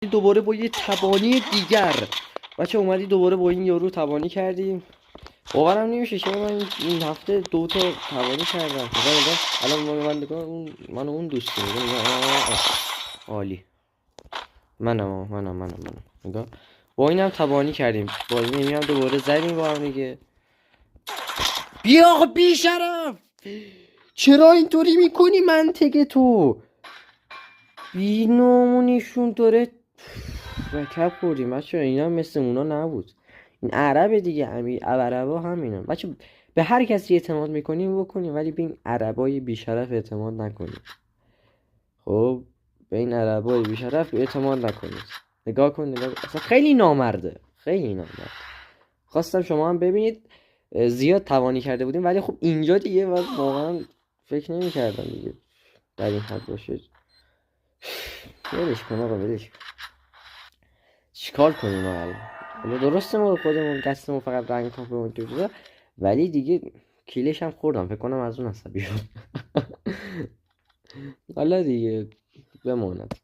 دوباره با یه تبانی دیگر بچه اومدی دوباره با این یارو تبانی کردیم. باورم نمیشه چرا من این هفته 2 تا تبانی کردم. نگاه الان من نگاه اون دوست عالی. منم نگاه با اینم تبانی کردیم. بازی نمیام دوباره زدیم با هم دیگه. بیا آقا بی شرف، چرا اینطوری میکنی؟ منطقه تو بی نمونیشون داره رکب خوردیم بچه. اینا مثل اونا نبود. این عربه دیگه، عربا همینن بچه. به هر کسی اعتماد میکنیم بکنیم، ولی به این عربای بیشرف اعتماد نکنیم. خب به این عربای بیشرف اعتماد نکنید. نگاه کن اصلا خیلی نامرده، خیلی نامرد. خواستم شما هم ببینید. زیاد توانی کرده بودیم، ولی خب اینجا دیگه واقعا فکر نمی کردم دیگه در این حد باشه. ولش کن آقا، ولش کن. چیکار کنیم حالا درسته ما خودمون دستمون فقط رنگ کافه اون تو، ولی دیگه کیلش هم خوردم فکر کنم از اون عصبی شد. حالا دیگه بماند.